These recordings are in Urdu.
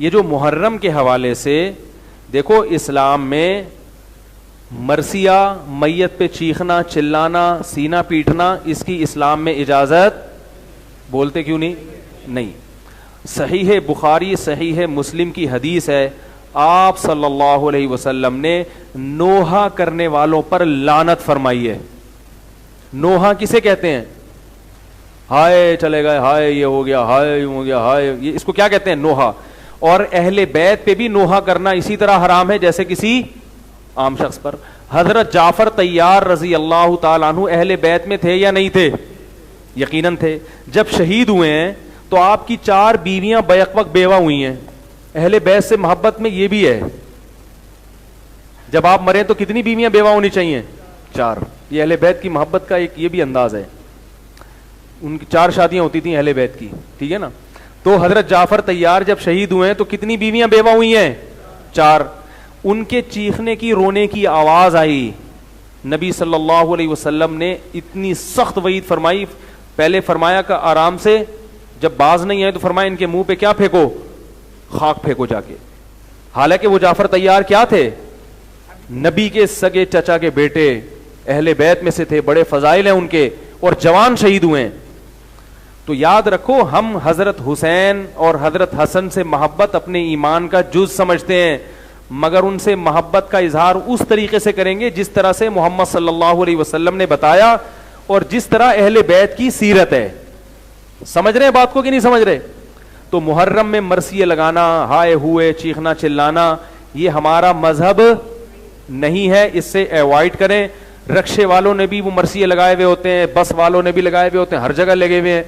یہ جو محرم کے حوالے سے دیکھو، اسلام میں مرثیہ، میت پہ چیخنا چلانا سینہ پیٹنا، اس کی اسلام میں اجازت بولتے کیوں نہیں. صحیح بخاری صحیح مسلم کی حدیث ہے، آپ صلی اللہ علیہ وسلم نے نوحہ کرنے والوں پر لعنت فرمائی ہے. نوحہ کسے کہتے ہیں؟ ہائے چلے گئے، ہائے یہ ہو گیا، ہائے یوں ہو گیا، ہائے یہ، اس کو کیا کہتے ہیں؟ نوحہ. اور اہل بیت پہ بھی نوحہ کرنا اسی طرح حرام ہے جیسے کسی عام شخص پر. حضرت جعفر طیار رضی اللہ تعالیٰ عنہ اہل بیت میں تھے یا نہیں تھے؟ یقیناً تھے. جب شہید ہوئے ہیں تو آپ کی 4 بیویاں بیک وقت بیوہ ہوئی ہیں. اہل بیت سے محبت میں یہ بھی ہے، جب آپ مریں تو کتنی بیویاں بیوہ ہونی چاہیے؟ 4. یہ اہل بیت کی محبت کا ایک یہ بھی انداز ہے. ان کی 4 شادیاں ہوتی تھیں اہل بیت کی، ٹھیک ہے نا. تو حضرت جعفر طیار جب شہید ہوئے ہیں تو کتنی بیویاں بیوہ ہوئی ہیں؟ 4. ان کے چیخنے کی، رونے کی آواز آئی. نبی صلی اللہ علیہ وسلم نے اتنی سخت وعید فرمائی. پہلے فرمایا کہ آرام سے، جب باز نہیں آئے تو فرمایا ان کے منہ پہ کیا پھینکو؟ خاک پھینکو جا کے. حالانکہ وہ جعفر طیار کیا تھے؟ نبی کے سگے چچا کے بیٹے، اہل بیت میں سے تھے، بڑے فضائل ہیں ان کے، اور جوان شہید ہوئے ہیں. تو یاد رکھو، ہم حضرت حسین اور حضرت حسن سے محبت اپنے ایمان کا جز سمجھتے ہیں، مگر ان سے محبت کا اظہار اس طریقے سے کریں گے جس طرح سے محمد صلی اللہ علیہ وسلم نے بتایا اور جس طرح اہل بیت کی سیرت ہے. سمجھ رہے ہیں بات کو کہ نہیں سمجھ رہے؟ تو محرم میں مرثیے لگانا، ہائے ہوئے، چیخنا چلانا، یہ ہمارا مذہب نہیں ہے، اس سے ایوائڈ کریں. رکشے والوں نے بھی وہ مرثیے لگائے ہوئے ہوتے ہیں، بس والوں نے بھی لگائے ہوئے ہوتے ہیں، ہر جگہ لگے ہوئے ہیں.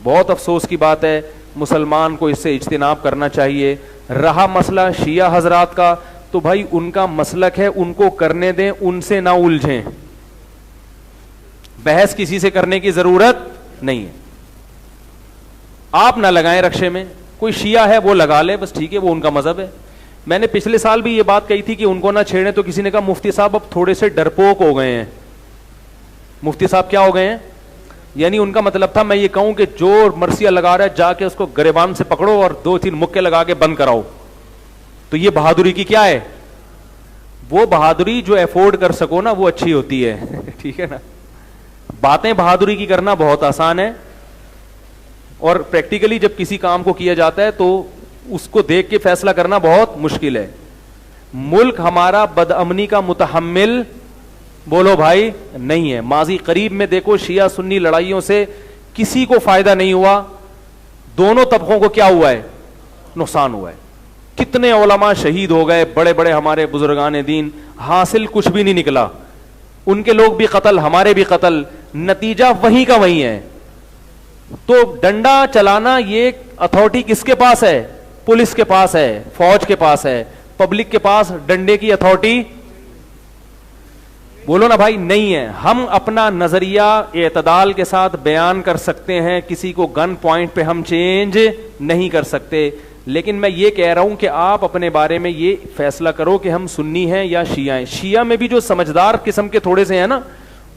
بہت افسوس کی بات ہے، مسلمان کو اس سے اجتناب کرنا چاہیے. رہا مسئلہ شیعہ حضرات کا، تو بھائی ان کا مسلک ہے، ان کو کرنے دیں، ان سے نہ الجھیں. بحث کسی سے کرنے کی ضرورت نہیں ہے. آپ نہ لگائیں رکشے میں، کوئی شیعہ ہے وہ لگا لے، بس ٹھیک ہے، وہ ان کا مذہب ہے. میں نے پچھلے سال بھی یہ بات کہی تھی کہ ان کو نہ چھیڑیں، تو کسی نے کہا مفتی صاحب اب تھوڑے سے ڈرپوک ہو گئے ہیں. مفتی صاحب کیا ہو گئے ہیں؟ یعنی ان کا مطلب تھا میں یہ کہوں کہ جو مرثیہ لگا رہا ہے جا کے اس کو گریبان سے پکڑو اور 2-3 مکے لگا کے بند کراؤ. تو یہ بہادری کی کیا ہے؟ وہ بہادری جو افورڈ کر سکو نا وہ اچھی ہوتی ہے. ٹھیک ہے نا. باتیں بہادری کی کرنا بہت آسان ہے، اور پریکٹیکلی جب کسی کام کو کیا جاتا ہے تو اس کو دیکھ کے فیصلہ کرنا بہت مشکل ہے. ملک ہمارا بدامنی کا متحمل بولو بھائی نہیں ہے. ماضی قریب میں دیکھو شیعہ سنی لڑائیوں سے کسی کو فائدہ نہیں ہوا، دونوں طبقوں کو کیا ہوا ہے؟ نقصان ہوا ہے. کتنے علماء شہید ہو گئے، بڑے بڑے ہمارے بزرگان دین، حاصل کچھ بھی نہیں نکلا. ان کے لوگ بھی قتل، ہمارے بھی قتل، نتیجہ وہی کا وہی ہے. تو ڈنڈا چلانا یہ اتھارٹی کس کے پاس ہے؟ پولیس کے پاس ہے، فوج کے پاس ہے. پبلک کے پاس ڈنڈے کی اتھارٹی بولو نا بھائی نہیں ہے. ہم اپنا نظریہ اعتدال کے ساتھ بیان کر سکتے ہیں، کسی کو گن پوائنٹ پہ ہم چینج نہیں کر سکتے. لیکن میں یہ کہہ رہا ہوں کہ آپ اپنے بارے میں یہ فیصلہ کرو کہ ہم سنی ہیں یا شیعہ ہیں. شیعہ میں بھی جو سمجھدار قسم کے تھوڑے سے ہیں نا،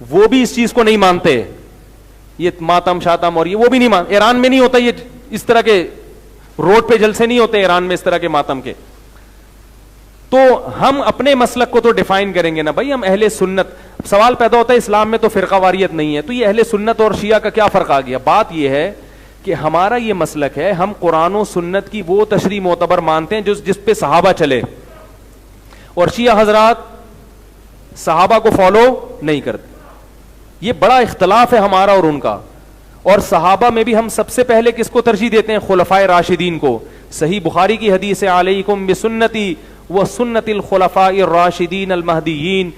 وہ بھی اس چیز کو نہیں مانتے. یہ ماتم شاتم اور یہ وہ بھی نہیں مانتے. ایران میں نہیں ہوتا یہ، اس طرح کے روڈ پہ جلسے نہیں ہوتے ایران میں اس طرح کے ماتم کے. تو ہم اپنے مسلک کو تو ڈیفائن کریں گے نا بھائی، ہم اہل سنت. سوال پیدا ہوتا ہے اسلام میں تو فرقہ واریت نہیں ہے، تو یہ اہل سنت اور شیعہ کا کیا فرق آ گیا؟ بات یہ ہے کہ ہمارا یہ مسلک ہے، ہم قرآن و سنت کی وہ تشریح معتبر مانتے ہیں جس پہ صحابہ چلے، اور شیعہ حضرات صحابہ کو فالو نہیں کرتے. یہ بڑا اختلاف ہے ہمارا اور ان کا. اور صحابہ میں بھی ہم سب سے پہلے کس کو ترجیح دیتے ہیں؟ خلفائے راشدین کو. صحیح بخاری کی حدیث ہے، علیکم بسنتی وسنت الخلفاء الراشدین المہدیین،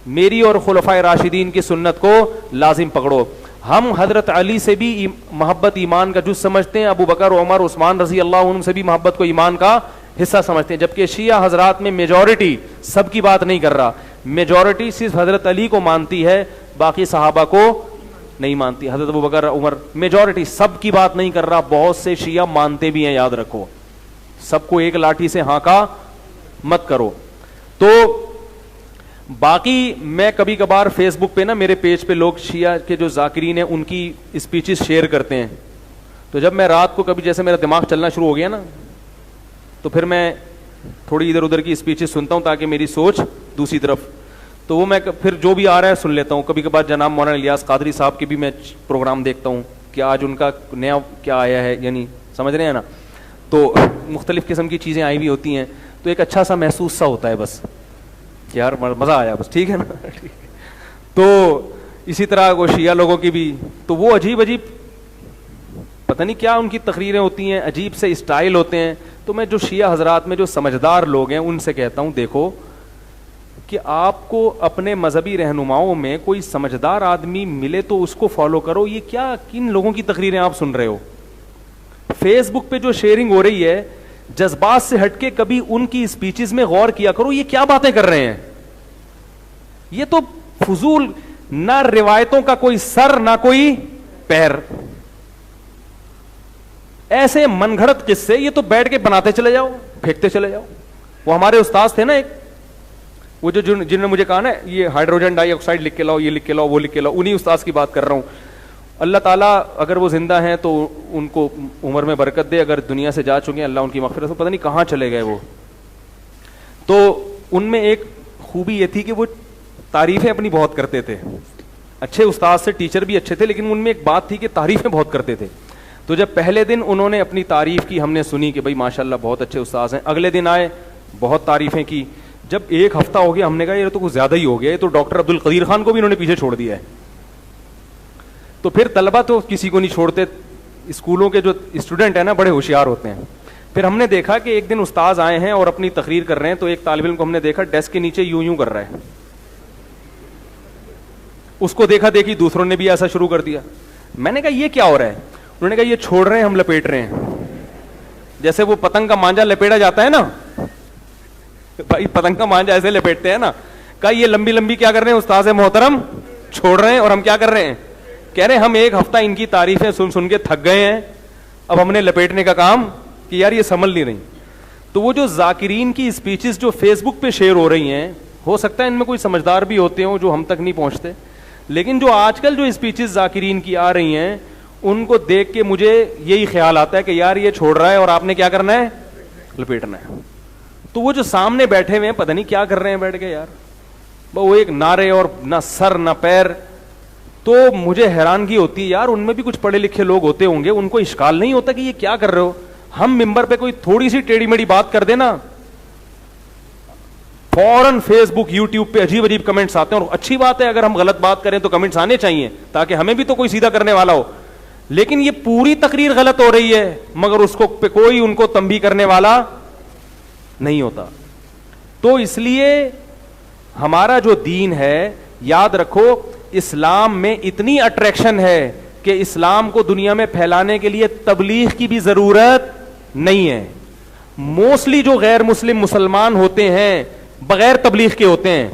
میری اور خلفائے راشدین کی سنت کو لازم پکڑو. ہم حضرت علی سے بھی محبت ایمان کا جز سمجھتے ہیں، ابو بکر، عمر، عثمان رضی اللہ عنہ سے بھی محبت کو ایمان کا حصہ سمجھتے ہیں. جبکہ شیعہ حضرات میں میجورٹی، سب کی بات نہیں کر رہا، میجورٹی صرف حضرت علی کو مانتی ہے، باقی صحابہ کو نہیں مانتی. حضرت ابو بکر، عمر، میجورٹی، سب کی بات نہیں کر رہا. بہت سے شیعہ مانتے بھی ہیں، یاد رکھو. سب کو ایک لاٹھی سے ہانکا مت کرو. تو باقی میں کبھی کبھار فیس بک پہ نا، میرے پیج پہ لوگ شیعہ کے جو ذاکرین ہیں ان کی اسپیچز شیئر کرتے ہیں. تو جب میں رات کو کبھی جیسے میرا دماغ چلنا شروع ہو گیا نا، تو پھر میں تھوڑی ادھر ادھر کی اسپیچز سنتا ہوں تاکہ میری سوچ دوسری طرف, تو وہ میں پھر جو بھی آ رہا ہے سن لیتا ہوں. کبھی کبھار جناب مولانا الیاس قادری صاحب کے بھی میں پروگرام دیکھتا ہوں کہ آج ان کا نیا کیا آیا ہے, یعنی سمجھ رہے ہیں نا, تو مختلف قسم کی چیزیں آئی ہوئی ہوتی ہیں, تو ایک اچھا سا محسوس سا ہوتا ہے بس یار مزہ آیا بس, ٹھیک ہے نا. تو اسی طرح وہ شیعہ لوگوں کی بھی, تو وہ عجیب عجیب پتہ نہیں کیا ان کی تقریریں ہوتی ہیں, عجیب سے اسٹائل ہوتے ہیں. تو میں جو شیعہ حضرات میں جو سمجھدار لوگ ہیں ان سے کہتا ہوں دیکھو کہ آپ کو اپنے مذہبی رہنماؤں میں کوئی سمجھدار آدمی ملے تو اس کو فالو کرو. یہ کیا کن لوگوں کی تقریریں آپ سن رہے ہو؟ فیس بک پہ جو شیئرنگ ہو رہی ہے جذبات سے ہٹ کے کبھی ان کی اسپیچز میں غور کیا کرو, یہ کیا باتیں کر رہے ہیں؟ یہ تو فضول, نہ روایتوں کا کوئی سر نہ کوئی پیر, ایسے من گھڑت قصے, یہ تو بیٹھ کے بناتے چلے جاؤ پھینکتے چلے جاؤ. وہ ہمارے استاد تھے نا ایک, وہ جو جنہوں نے مجھے کہا نا یہ ہائیڈروجن ڈائی آکسائڈ لکھ کے لاؤ, یہ لکھ کے لاؤ, وہ لکھ کے لاؤ, انہی استاد کی بات کر رہا ہوں. اللہ تعالیٰ اگر وہ زندہ ہیں تو ان کو عمر میں برکت دے, اگر دنیا سے جا چکے ہیں اللہ ان کی مغفرت ہو, پتہ نہیں کہاں چلے گئے وہ. تو ان میں ایک خوبی یہ تھی کہ وہ تعریفیں اپنی بہت کرتے تھے, اچھے استاد سے, ٹیچر بھی اچھے تھے, لیکن ان میں ایک بات تھی کہ تعریفیں بہت کرتے تھے. تو جب پہلے دن انہوں نے اپنی تعریف کی, ہم نے سنی کہ بھائی ماشاء اللہ بہت اچھے استاد ہیں. اگلے دن آئے, بہت تعریفیں کی. جب ایک ہفتہ ہو گیا ہم نے کہا یہ تو کچھ زیادہ ہی ہو گیا, یہ تو ڈاکٹر عبد القدیر خان کو بھی انہوں نے پیچھے چھوڑ دیا ہے. تو پھر طلبہ تو کسی کو نہیں چھوڑتے, اسکولوں کے جو اسٹوڈنٹ ہیں نا بڑے ہوشیار ہوتے ہیں. پھر ہم نے دیکھا کہ ایک دن استاذ آئے ہیں اور اپنی تقریر کر رہے ہیں, تو ایک طالب علم کو ہم نے دیکھا ڈیسک کے نیچے یوں یوں کر رہا ہے. اس کو دیکھا دیکھی دوسروں نے بھی ایسا شروع کر دیا. میں نے کہا یہ کیا ہو رہا ہے؟ انہوں نے کہا یہ چھوڑ رہے ہیں, ہم لپیٹ رہے ہیں. جیسے وہ پتنگ کا مانجا لپیٹا جاتا ہے نا, بھائی پتنگ کا مانجا ایسے لپیٹتے ہیں نا. کہا یہ لمبی لمبی کیا کر رہے ہیں استاذ محترم, چھوڑ رہے ہیں. اور ہم کیا کر رہے ہیں؟ کہہ رہے ہیں ہم ایک ہفتہ ان کی تعریفیں سن سن کے تھک گئے ہیں, اب ہم نے لپیٹنے کا کام کہ یار یہ سنبھل نہیں رہی. تو وہ جو ذاکرین کی اسپیچز جو فیس بک پہ شیئر ہو رہی ہیں, ہو سکتا ہے ان میں کوئی سمجھدار بھی ہوتے ہوں جو ہم تک نہیں پہنچتے, لیکن جو آج کل جو اسپیچز ذاکرین کی آ رہی ہیں ان کو دیکھ کے مجھے یہی خیال آتا ہے کہ یار یہ چھوڑ رہا ہے اور آپ نے کیا کرنا ہے؟ لپیٹنا ہے. تو وہ جو سامنے بیٹھے ہوئے ہیں پتہ نہیں کیا کر رہے ہیں بیٹھ کے یار, وہ ایک نعرے اور نہ سر نہ پیر. تو مجھے حیرانگی ہوتی ہے یار, ان میں بھی کچھ پڑھے لکھے لوگ ہوتے ہوں گے, ان کو اشکال نہیں ہوتا کہ یہ کیا کر رہے ہو. ہم ممبر پہ کوئی تھوڑی سی ٹیڑھی میڑھی بات کر دینا, فوراً فیس بک یوٹیوب پہ عجیب عجیب کمنٹس آتے ہیں. اور اچھی بات ہے اگر ہم غلط بات کریں تو کمنٹس آنے چاہیے تاکہ ہمیں بھی تو کوئی سیدھا کرنے والا ہو. لیکن یہ پوری تقریر غلط ہو رہی ہے مگر اس کو پہ کوئی ان کو تنبیہ کرنے والا نہیں ہوتا. تو اس لیے ہمارا جو دین ہے, یاد رکھو اسلام میں اتنی اٹریکشن ہے کہ اسلام کو دنیا میں پھیلانے کے لیے تبلیغ کی بھی ضرورت نہیں ہے. موسٹلی جو غیر مسلم مسلمان ہوتے ہیں بغیر تبلیغ کے ہوتے ہیں.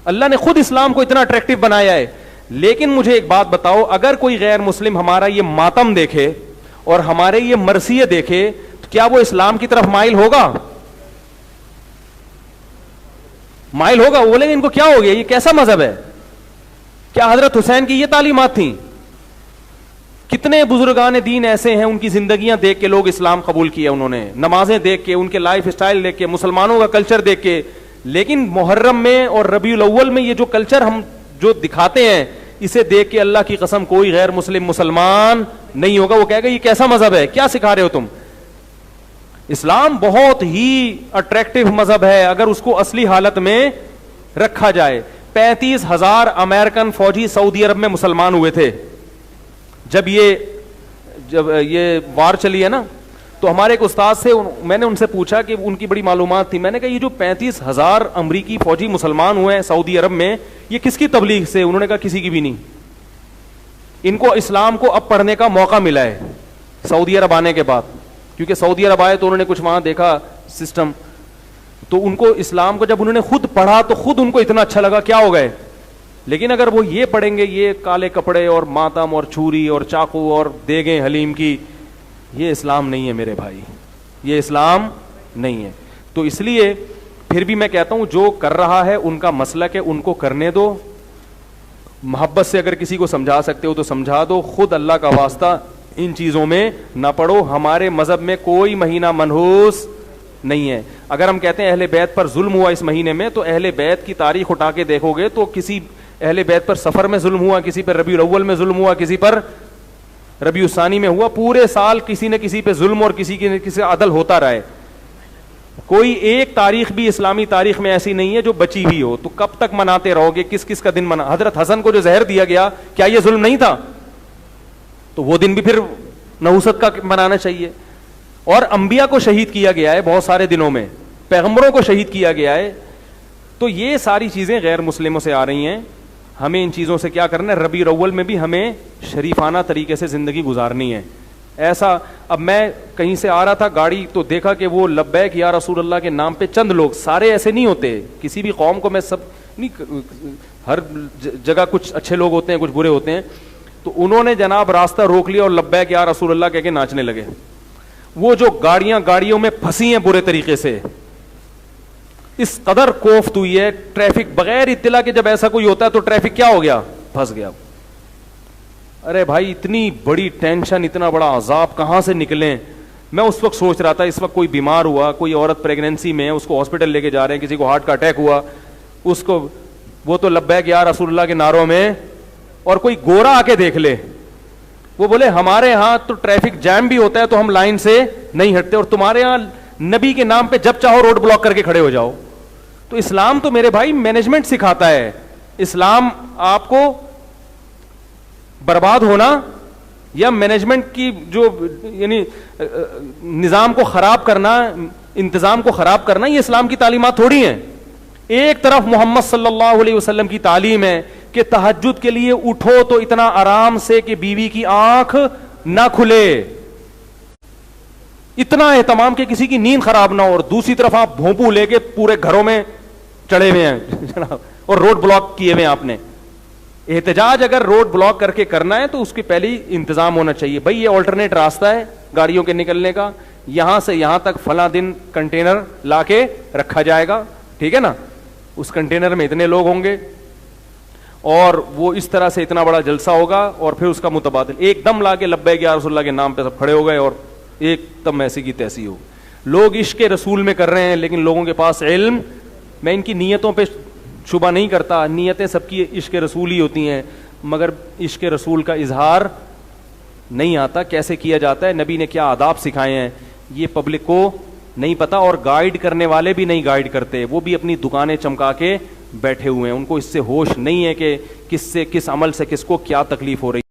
اللہ نے خود اسلام کو اتنا اٹریکٹیو بنایا ہے. لیکن مجھے ایک بات بتاؤ, اگر کوئی غیر مسلم ہمارا یہ ماتم دیکھے اور ہمارے یہ مرثیے دیکھے تو کیا وہ اسلام کی طرف مائل ہوگا؟ مائل ہوگا. وہ بولیں گے ان کو کیا ہو گیا, یہ کیسا مذہب ہے؟ کیا حضرت حسین کی یہ تعلیمات تھیں؟ کتنے بزرگان دین ایسے ہیں ان کی زندگیاں دیکھ کے لوگ اسلام قبول کیا انہوں نے, نمازیں دیکھ کے, ان کے لائف اسٹائل دیکھ کے, مسلمانوں کا کلچر دیکھ کے. لیکن محرم میں اور ربیع الاول میں یہ جو کلچر ہم جو دکھاتے ہیں اسے دیکھ کے اللہ کی قسم کوئی غیر مسلم مسلمان نہیں ہوگا. وہ کہے گا یہ کیسا مذہب ہے, کیا سکھا رہے ہو تم؟ اسلام بہت ہی اٹریکٹیو مذہب ہے اگر اس کو اصلی حالت میں رکھا جائے. 35,000 امریکن فوجی سعودی عرب میں مسلمان ہوئے تھے جب یہ وار چلی ہے نا. تو ہمارے ایک استاد سے میں نے ان سے پوچھا کہ ان کی بڑی معلومات تھی. میں نے کہا یہ جو 35,000 امریکی فوجی مسلمان ہوئے ہیں سعودی عرب میں, یہ کس کی تبلیغ سے؟ انہوں نے کہا کسی کی بھی نہیں. ان کو اسلام کو اب پڑھنے کا موقع ملا ہے سعودی عرب آنے کے بعد, کیونکہ سعودی عرب آئے تو انہوں نے کچھ وہاں دیکھا سسٹم, تو ان کو اسلام کو جب انہوں نے خود پڑھا تو خود ان کو اتنا اچھا لگا, کیا ہو گئے. لیکن اگر وہ یہ پڑھیں گے یہ کالے کپڑے اور ماتم اور چھری اور چاقو اور دیگیں حلیم کی, یہ اسلام نہیں ہے میرے بھائی, یہ اسلام نہیں ہے. تو اس لیے پھر بھی میں کہتا ہوں جو کر رہا ہے ان کا مسلک ہے, ان کو کرنے دو. محبت سے اگر کسی کو سمجھا سکتے ہو تو سمجھا دو, خود اللہ کا واسطہ ان چیزوں میں نہ پڑو. ہمارے مذہب میں کوئی مہینہ منحوس نہیں ہے. اگر ہم کہتے ہیں اہل بیت پر ظلم ہوا اس مہینے میں, تو اہل بیت کی تاریخ اٹھا کے دیکھو گے تو کسی اہل بیت پر سفر میں ظلم ہوا, کسی پر ربیع الاول میں ظلم ہوا, کسی پر ربیع الثانی میں ہوا. پورے سال کسی نہ کسی پہ ظلم اور کسی نہ کسی عدل ہوتا رہے. کوئی ایک تاریخ بھی اسلامی تاریخ میں ایسی نہیں ہے جو بچی ہوئی ہو. تو کب تک مناتے رہو گے؟ کس کس کا دن منا؟ حضرت حسن کو جو زہر دیا گیا, کیا یہ ظلم نہیں تھا؟ تو وہ دن بھی پھر نحوست کا منانا چاہیے. اور انبیاء کو شہید کیا گیا ہے بہت سارے دنوں میں, پیغمبروں کو شہید کیا گیا ہے. تو یہ ساری چیزیں غیر مسلموں سے آ رہی ہیں. ہمیں ان چیزوں سے کیا کرنا ہے؟ ربیع الاول میں بھی ہمیں شریفانہ طریقے سے زندگی گزارنی ہے. ایسا اب میں کہیں سے آ رہا تھا گاڑی, تو دیکھا کہ وہ لبیک یا رسول اللہ کے نام پہ چند لوگ, سارے ایسے نہیں ہوتے, کسی بھی قوم کو میں سب نہیں, ہر جگہ کچھ اچھے لوگ ہوتے ہیں کچھ برے ہوتے ہیں. تو انہوں نے جناب راستہ روک لیا اور لبیک یا رسول اللہ کہہ کے ناچنے لگے. وہ جو گاڑیوں میں پھنسی ہیں برے طریقے سے, اس قدر کوفت ہوئی ہے ٹریفک بغیر اطلاع کے. جب ایسا کوئی ہوتا ہے تو ٹریفک کیا ہو گیا؟ پھنس گیا. ارے بھائی اتنی بڑی ٹینشن, اتنا بڑا عذاب کہاں سے نکلیں؟ میں اس وقت سوچ رہا تھا, اس وقت کوئی بیمار ہوا, کوئی عورت پریگنینسی میں ہے, اس کو ہاسپٹل لے کے جا رہے ہیں, کسی کو ہارٹ کا اٹیک ہوا, اس کو وہ تو لبیک یا رسول اللہ کے نعروں میں, اور کوئی گورا آ کے دیکھ لے, وہ بولے ہمارے ہاں تو ٹریفک جام بھی ہوتا ہے تو ہم لائن سے نہیں ہٹتے, اور تمہارے ہاں نبی کے نام پہ جب چاہو روڈ بلاک کر کے کھڑے ہو جاؤ. تو اسلام تو میرے بھائی مینجمنٹ سکھاتا ہے. اسلام آپ کو برباد ہونا یا مینجمنٹ کی جو یعنی نظام کو خراب کرنا, انتظام کو خراب کرنا, یہ اسلام کی تعلیمات تھوڑی ہیں. ایک طرف محمد صلی اللہ علیہ وسلم کی تعلیم ہے کہ تہجد کے لیے اٹھو تو اتنا آرام سے کہ بیوی کی آنکھ نہ کھلے, اتنا اہتمام کہ کسی کی نیند خراب نہ ہو, اور دوسری طرف آپ بھونپو لے کے پورے گھروں میں چڑھے ہوئے ہیں جناب, اور روڈ بلاک کیے ہوئے ہیں آپ نے. احتجاج اگر روڈ بلاک کر کے کرنا ہے تو اس کے پہلے ہی انتظام ہونا چاہیے. بھائی یہ آلٹرنیٹ راستہ ہے گاڑیوں کے نکلنے کا, یہاں سے یہاں تک فلاں دن کنٹینر لا کے رکھا جائے گا, ٹھیک ہے نا, اس کنٹینر میں اتنے لوگ ہوں گے, اور وہ اس طرح سے اتنا بڑا جلسہ ہوگا, اور پھر اس کا متبادل ایک دم لا کے لبیک یا رسول اللہ کے نام پہ سب کھڑے ہو گئے, اور ایک دم ایسی کی تیسی ہو. لوگ عشق رسول میں کر رہے ہیں, لیکن لوگوں کے پاس علم, میں ان کی نیتوں پہ شبہ نہیں کرتا, نیتیں سب کی عشق رسول ہی ہوتی ہیں, مگر عشق رسول کا اظہار نہیں آتا کیسے کیا جاتا ہے, نبی نے کیا آداب سکھائے ہیں, یہ پبلک کو نہیں پتا, اور گائیڈ کرنے والے بھی نہیں گائیڈ کرتے, وہ بھی اپنی دکانیں چمکا کے بیٹھے ہوئے ہیں, ان کو اس سے ہوش نہیں ہے کہ کس سے کس عمل سے کس کو کیا تکلیف ہو رہی.